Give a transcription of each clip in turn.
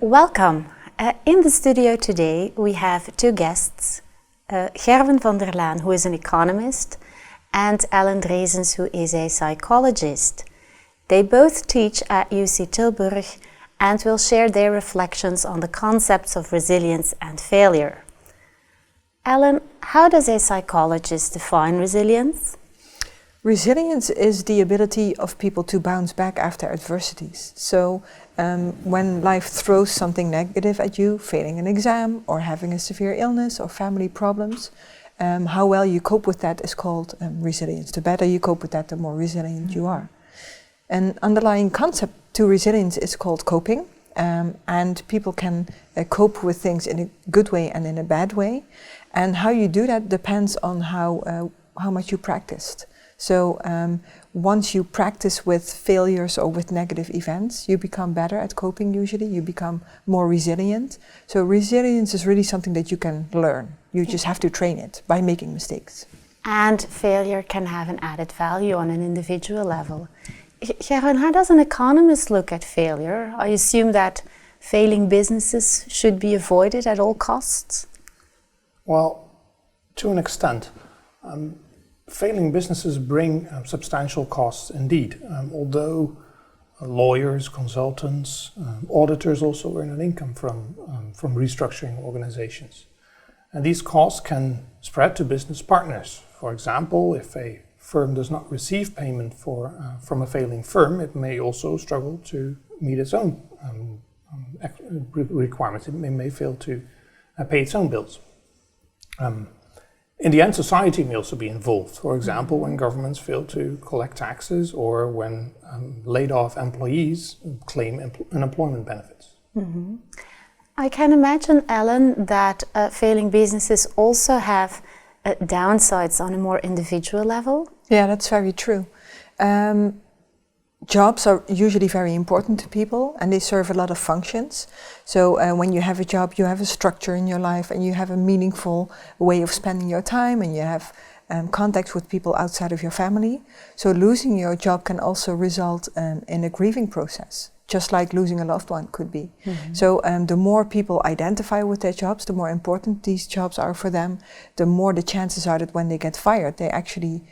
Welcome. In the studio today we have two guests, Gerwin van der Laan, who is an economist, and Dreezens, who is a psychologist. They both teach at UC Tilburg and will share their reflections on the concepts of resilience and failure. Laan, how does a psychologist define resilience? Resilience is the ability of people to bounce back after adversities. So when life throws something negative at you, failing an exam or having a severe illness or family problems, how well you cope with that is called resilience. The better you cope with that, the more resilient you are. An underlying concept to resilience is called coping, and people can cope with things in a good way and in a bad way. And how you do that depends on how much you practiced. So once you practice with failures or with negative events, you become better at coping usually, you become more resilient. So resilience is really something that you can learn. You just have to train it by making mistakes. And failure can have an added value on an individual level. Gerwin, how does an economist look at failure? I assume that failing businesses should be avoided at all costs? Well, to an extent. Failing businesses bring substantial costs indeed, although lawyers, consultants, auditors also earn an income from restructuring organizations. And these costs can spread to business partners. For example, if a firm does not receive payment from a failing firm, it may also struggle to meet its own requirements. It may fail to pay its own bills. In the end, society may also be involved. For example, when governments fail to collect taxes or when laid off employees claim unemployment benefits. Mm-hmm. I can imagine, Laan, that failing businesses also have downsides on a more individual level. Yeah, that's very true. Jobs are usually very important to people and they serve a lot of functions. So when you have a job, you have a structure in your life and you have a meaningful way of spending your time and you have contact with people outside of your family. So losing your job can also result in a grieving process, just like losing a loved one could be. Mm-hmm. So the more people identify with their jobs, the more important these jobs are for them, the more the chances are that when they get fired, they actually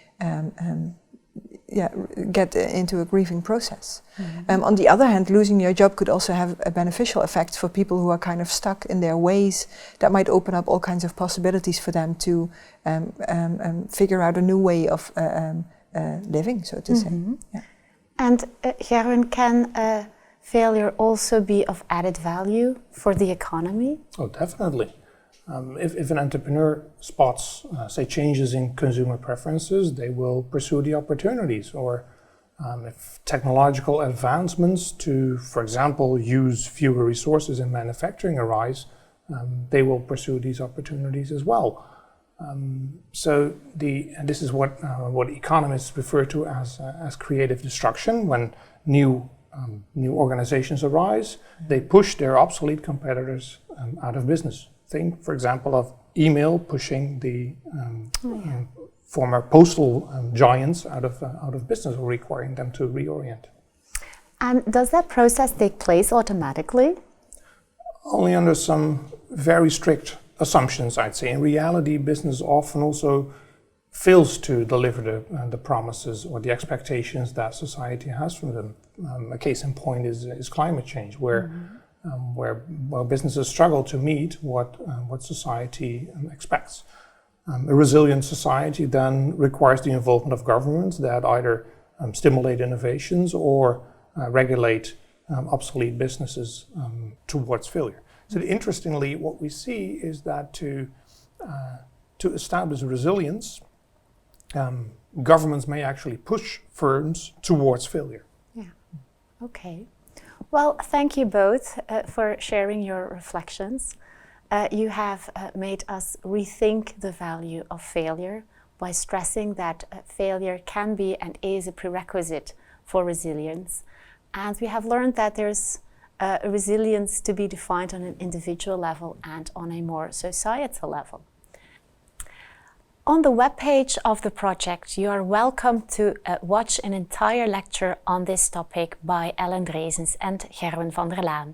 get into a grieving process. Mm-hmm. On the other hand, losing your job could also have a beneficial effect for people who are kind of stuck in their ways. That might open up all kinds of possibilities for them to figure out a new way of living, so to say. Yeah. And Gerwin, can failure also be of added value for the economy? Oh, definitely. If an entrepreneur spots, say, changes in consumer preferences, they will pursue the opportunities. Or if technological advancements to, for example, use fewer resources in manufacturing arise, they will pursue these opportunities as well. And this is what economists refer to as creative destruction. When new organizations arise, they push their obsolete competitors out of business. Think, for example, of email pushing the former postal giants out of business or requiring them to reorient. And does that process take place automatically? Only under some very strict assumptions, I'd say. In reality, business often also fails to deliver the promises or the expectations that society has from them. A case in point is climate change, where businesses struggle to meet what society expects. A resilient society then requires the involvement of governments that either stimulate innovations or regulate obsolete businesses towards failure. So interestingly, what we see is that to establish resilience, governments may actually push firms towards failure. Yeah. Okay. Well, thank you both for sharing your reflections. You have made us rethink the value of failure by stressing that failure can be and is a prerequisite for resilience. And we have learned that there's a resilience to be defined on an individual level and on a more societal level. On the webpage of the project, you are welcome to watch an entire lecture on this topic by Dreezens and Gerwin van der Laan.